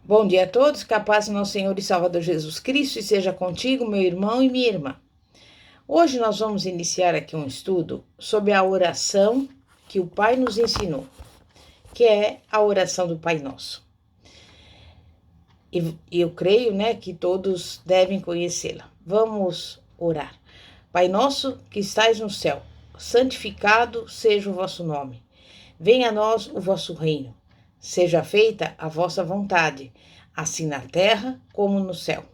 Bom dia a todos, que a paz do nosso Senhor e Salvador Jesus Cristo esteja contigo, meu irmão e minha irmã. Hoje nós vamos iniciar aqui um estudo sobre a oração que o Pai nos ensinou, que é a oração do Pai Nosso. E eu creio, que todos devem conhecê-la. Vamos orar. Pai nosso que estais no céu, santificado seja o vosso nome. Venha a nós o vosso reino. Seja feita a vossa vontade, assim na terra como no céu.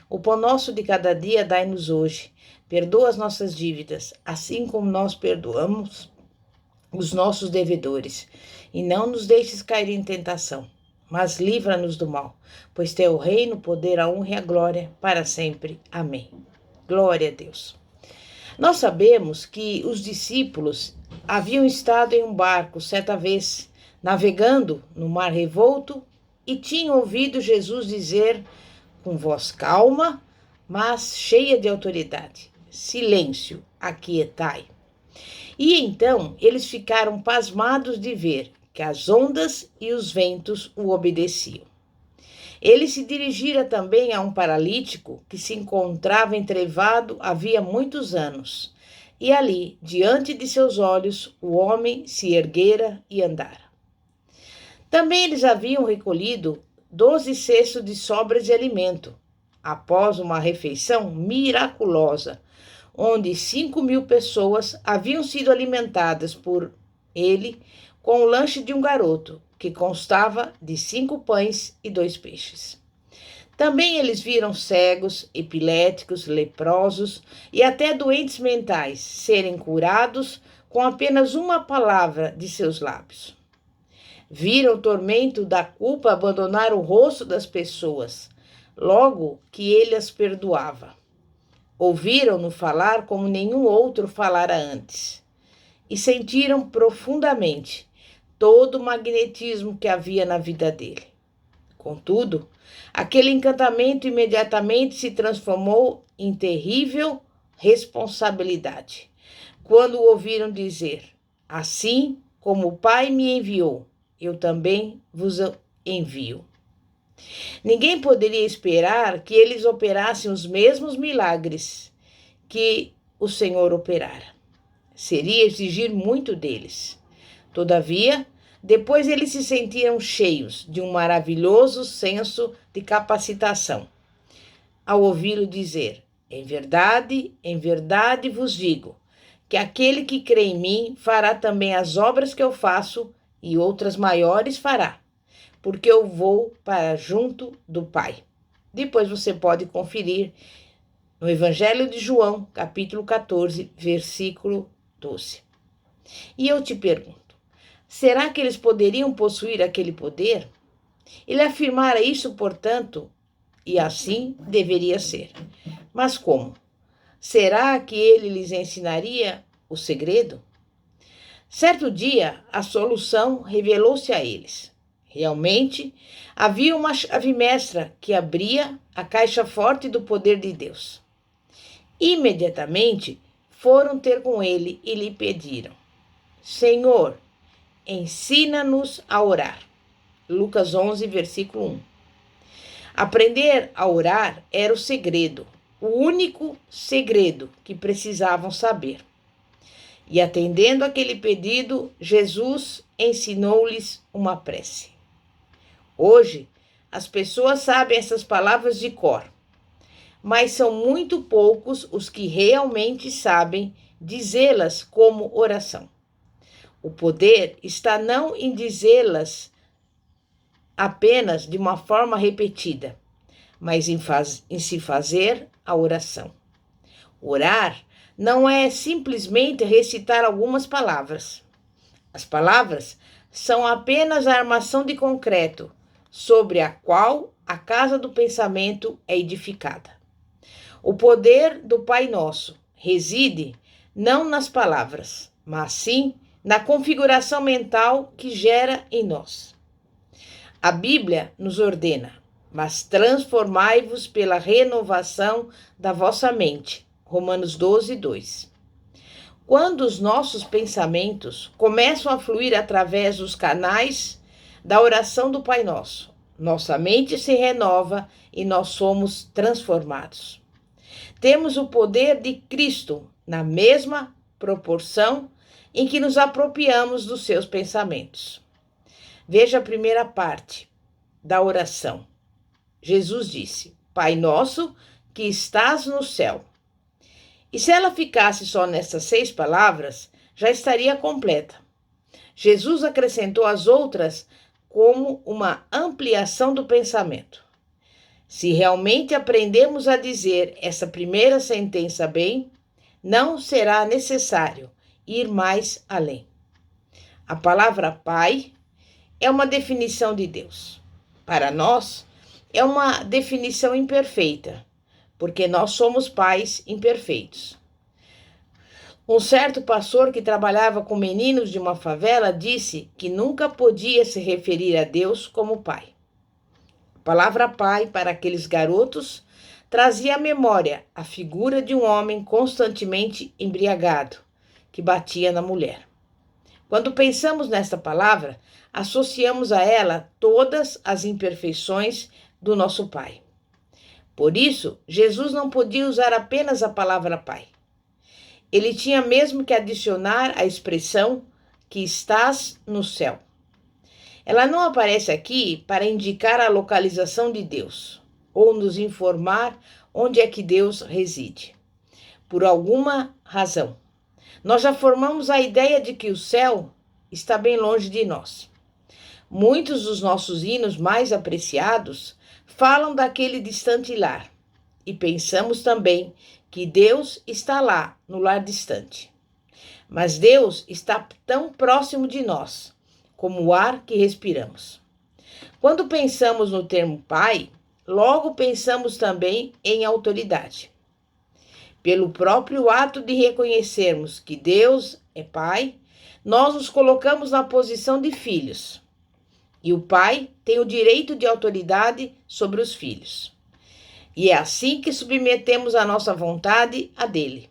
O pão nosso de cada dia dai-nos hoje. Perdoa as nossas dívidas, assim como nós perdoamos os nossos devedores. E não nos deixes cair em tentação, mas livra-nos do mal, pois teu reino, o poder, a honra e a glória, para sempre. Amém. Glória a Deus. Nós sabemos que os discípulos haviam estado em um barco certa vez, navegando no mar revolto, e tinham ouvido Jesus dizer com voz calma, mas cheia de autoridade: silêncio, aquietai. E então eles ficaram pasmados de ver que as ondas e os ventos o obedeciam. Ele se dirigira também a um paralítico que se encontrava entrevado havia muitos anos. E ali, diante de seus olhos, o homem se erguera e andara. Também eles haviam recolhido 12 cestos de sobras de alimento, após uma refeição miraculosa, onde 5.000 pessoas haviam sido alimentadas por ele com o lanche de um garoto, que constava de 5 pães e 2 peixes. Também eles viram cegos, epiléticos, leprosos e até doentes mentais serem curados com apenas uma palavra de seus lábios. Viram o tormento da culpa abandonar o rosto das pessoas, logo que ele as perdoava. Ouviram-no falar como nenhum outro falara antes, e sentiram profundamente todo o magnetismo que havia na vida dele. Contudo, aquele encantamento imediatamente se transformou em terrível responsabilidade, quando o ouviram dizer: assim como o Pai me enviou, eu também vos envio. Ninguém poderia esperar que eles operassem os mesmos milagres que o Senhor operara. Seria exigir muito deles. Todavia, depois eles se sentiram cheios de um maravilhoso senso de capacitação, ao ouvi-lo dizer: em verdade vos digo, que aquele que crê em mim fará também as obras que eu faço, e outras maiores fará, porque eu vou para junto do Pai. Depois você pode conferir no Evangelho de João, capítulo 14, versículo 12. E eu te pergunto, será que eles poderiam possuir aquele poder? Ele afirmara isso, portanto, e assim deveria ser. Mas como? Será que ele lhes ensinaria o segredo? Certo dia, a solução revelou-se a eles. Realmente, havia uma chave mestra que abria a caixa forte do poder de Deus. Imediatamente, foram ter com ele e lhe pediram: Senhor, ensina-nos a orar. Lucas 11, versículo 1. Aprender a orar era o segredo, o único segredo que precisavam saber. E atendendo aquele pedido, Jesus ensinou-lhes uma prece. Hoje, as pessoas sabem essas palavras de cor, mas são muito poucos os que realmente sabem dizê-las como oração. O poder está não em dizê-las apenas de uma forma repetida, mas em se fazer a oração. Orar não é simplesmente recitar algumas palavras. As palavras são apenas a armação de concreto sobre a qual a casa do pensamento é edificada. O poder do Pai Nosso reside não nas palavras, mas sim na configuração mental que gera em nós. A Bíblia nos ordena: mas transformai-vos pela renovação da vossa mente. Romanos 12, 2. Quando os nossos pensamentos começam a fluir através dos canais da oração do Pai Nosso, Nossa mente se renova e nós somos transformados. Temos o poder de Cristo na mesma proporção em que nos apropriamos dos seus pensamentos. Veja a primeira parte da oração. Jesus disse: Pai nosso que estás no céu. E se ela ficasse só nessas 6 palavras, já estaria completa. Jesus acrescentou as outras como uma ampliação do pensamento. Se realmente aprendemos a dizer essa primeira sentença bem, não será necessário ir mais além. A palavra Pai é uma definição de Deus. Para nós, é uma definição imperfeita, porque nós somos pais imperfeitos. Um certo pastor que trabalhava com meninos de uma favela disse que nunca podia se referir a Deus como pai. A palavra pai para aqueles garotos trazia à memória a figura de um homem constantemente embriagado, que batia na mulher. Quando pensamos nesta palavra, associamos a ela todas as imperfeições do nosso pai. Por isso, Jesus não podia usar apenas a palavra pai. Ele tinha mesmo que adicionar a expressão que estás no céu. Ela não aparece aqui para indicar a localização de Deus ou nos informar onde é que Deus reside. Por alguma razão, nós já formamos a ideia de que o céu está bem longe de nós. Muitos dos nossos hinos mais apreciados falam daquele distante lar e pensamos também que Deus está lá, no lar distante. Mas Deus está tão próximo de nós, como o ar que respiramos. Quando pensamos no termo Pai, logo pensamos também em autoridade. Pelo próprio ato de reconhecermos que Deus é Pai, nós nos colocamos na posição de filhos. E o Pai tem o direito de autoridade sobre os filhos. E é assim que submetemos a nossa vontade a dele.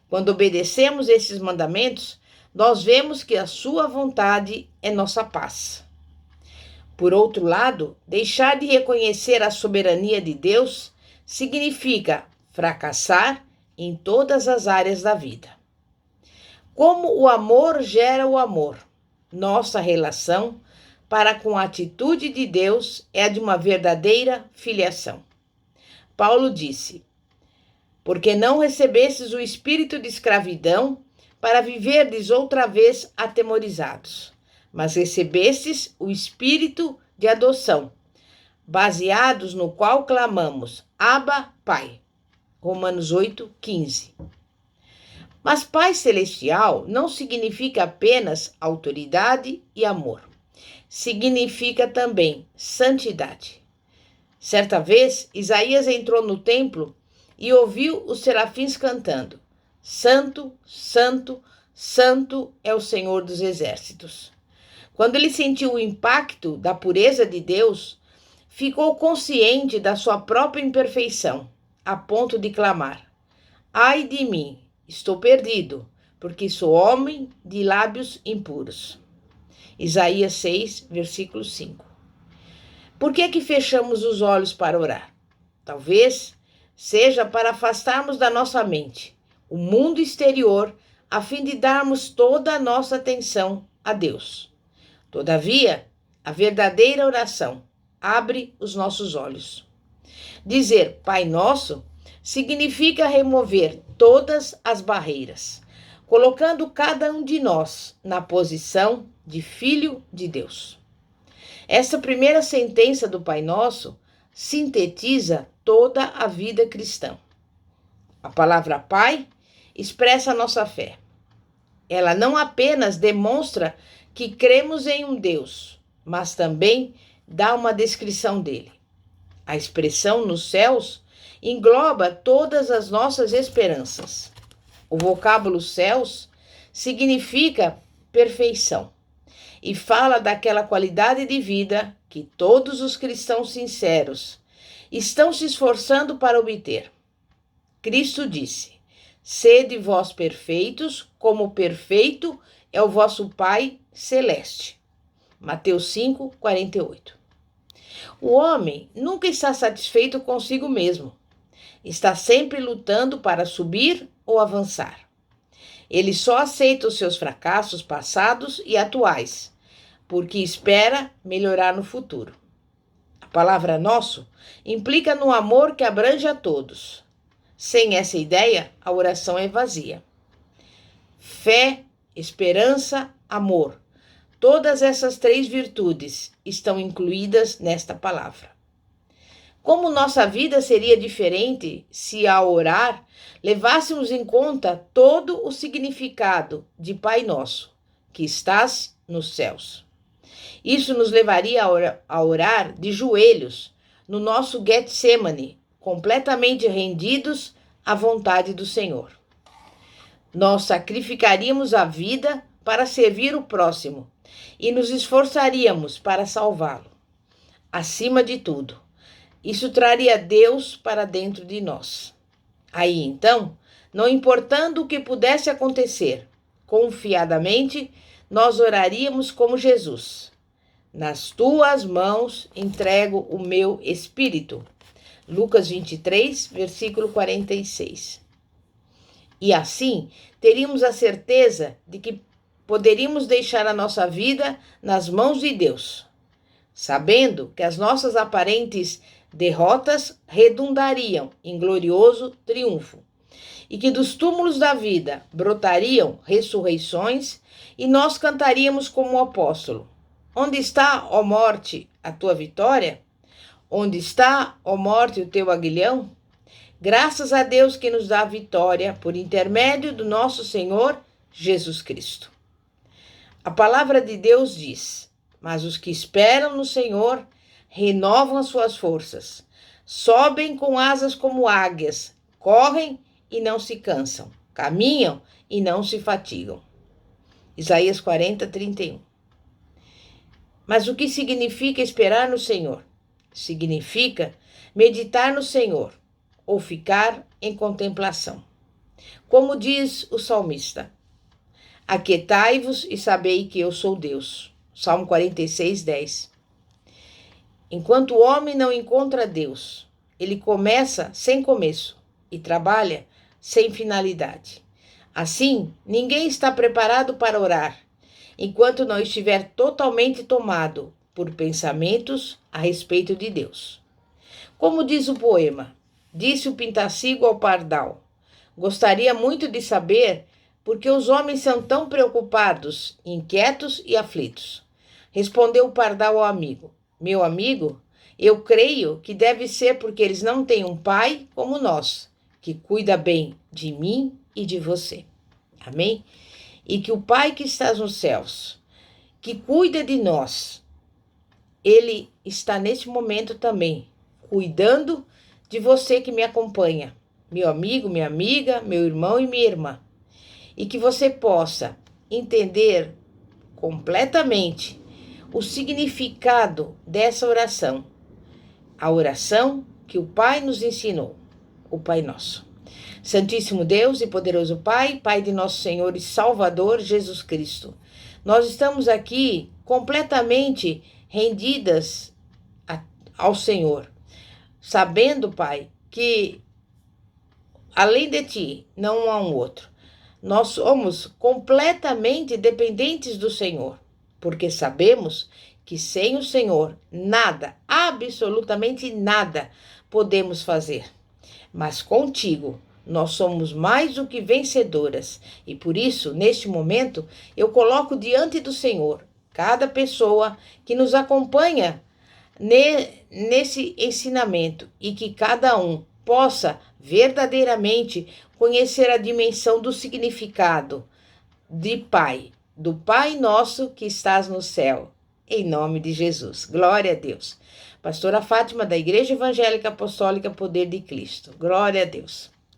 Quando obedecemos esses mandamentos, nós vemos que a sua vontade é nossa paz. Por outro lado, deixar de reconhecer a soberania de Deus significa fracassar em todas as áreas da vida. Como o amor gera o amor, nossa relação para com a atitude de Deus é a de uma verdadeira filiação. Paulo disse: porque não recebestes o espírito de escravidão para viverdes outra vez atemorizados, mas recebestes o espírito de adoção, baseados no qual clamamos: Abba, Pai. Romanos 8:15. Mas Pai Celestial não significa apenas autoridade e amor. Significa também santidade. Certa vez, Isaías entrou no templo e ouviu os serafins cantando: Santo, Santo, Santo é o Senhor dos Exércitos. Quando ele sentiu o impacto da pureza de Deus, ficou consciente da sua própria imperfeição, a ponto de clamar: Ai de mim, estou perdido, porque sou homem de lábios impuros. Isaías 6, versículo 5. Por que fechamos os olhos para orar? Talvez seja para afastarmos da nossa mente o mundo exterior, a fim de darmos toda a nossa atenção a Deus. Todavia, a verdadeira oração abre os nossos olhos. Dizer Pai Nosso significa remover todas as barreiras, colocando cada um de nós na posição de filho de Deus. Essa primeira sentença do Pai Nosso sintetiza toda a vida cristã. A palavra Pai expressa a nossa fé. Ela não apenas demonstra que cremos em um Deus, mas também dá uma descrição dele. A expressão nos céus engloba todas as nossas esperanças. O vocábulo céus significa perfeição e fala daquela qualidade de vida que todos os cristãos sinceros estão se esforçando para obter. Cristo disse: Sede vós perfeitos, como perfeito é o vosso Pai celeste. Mateus 5:48. O homem nunca está satisfeito consigo mesmo. Está sempre lutando para subir ou avançar. Ele só aceita os seus fracassos passados e atuais, porque espera melhorar no futuro. A palavra nosso implica no amor que abrange a todos. Sem essa ideia, a oração é vazia. Fé, esperança, amor. Todas essas 3 virtudes estão incluídas nesta palavra. Como nossa vida seria diferente se, ao orar, levássemos em conta todo o significado de Pai Nosso, que estás nos céus. Isso nos levaria a orar de joelhos no nosso Getsemane, completamente rendidos à vontade do Senhor. Nós sacrificaríamos a vida para servir o próximo e nos esforçaríamos para salvá-lo. Acima de tudo, isso traria Deus para dentro de nós. Aí então, não importando o que pudesse acontecer, confiadamente, nós oraríamos como Jesus. Nas tuas mãos entrego o meu espírito. Lucas 23, versículo 46. E assim, teríamos a certeza de que poderíamos deixar a nossa vida nas mãos de Deus, sabendo que as nossas aparentes derrotas redundariam em glorioso triunfo, e que dos túmulos da vida brotariam ressurreições, e nós cantaríamos como o apóstolo: onde está, ó morte, a tua vitória? Onde está, ó morte, o teu aguilhão? Graças a Deus que nos dá a vitória por intermédio do nosso Senhor Jesus Cristo. A palavra de Deus diz: mas os que esperam no Senhor renovam as suas forças, sobem com asas como águias, correm e não se cansam, caminham e não se fatigam. Isaías 40, 31. Mas o que significa esperar no Senhor? Significa meditar no Senhor ou ficar em contemplação. Como diz o salmista: aquietai-vos e sabei que eu sou Deus. Salmo 46, 10. Enquanto o homem não encontra Deus, ele começa sem começo e trabalha sem finalidade. Assim, ninguém está preparado para orar, enquanto não estiver totalmente tomado por pensamentos a respeito de Deus. Como diz o poema, disse o pintacigo ao pardal: gostaria muito de saber por que os homens são tão preocupados, inquietos e aflitos. Respondeu o pardal ao amigo: meu amigo, eu creio que deve ser porque eles não têm um pai como nós, que cuida bem de mim e de você. Amém? E que o Pai que estás nos céus, que cuida de nós, Ele está nesse momento também cuidando de você que me acompanha, meu amigo, minha amiga, meu irmão e minha irmã. E que você possa entender completamente o significado dessa oração. A oração que o Pai nos ensinou, o Pai Nosso. Santíssimo Deus e poderoso Pai, Pai de nosso Senhor e Salvador Jesus Cristo, nós estamos aqui completamente rendidas ao Senhor, sabendo, Pai, que além de Ti não há um outro. Nós somos completamente dependentes do Senhor, porque sabemos que sem o Senhor nada, absolutamente nada, podemos fazer. Mas contigo nós somos mais do que vencedoras e por isso, neste momento, eu coloco diante do Senhor cada pessoa que nos acompanha nesse ensinamento e que cada um possa verdadeiramente conhecer a dimensão do significado de Pai, do Pai nosso que estás no céu, em nome de Jesus. Glória a Deus. Pastora Fátima, da Igreja Evangélica Apostólica Poder de Cristo. Glória a Deus.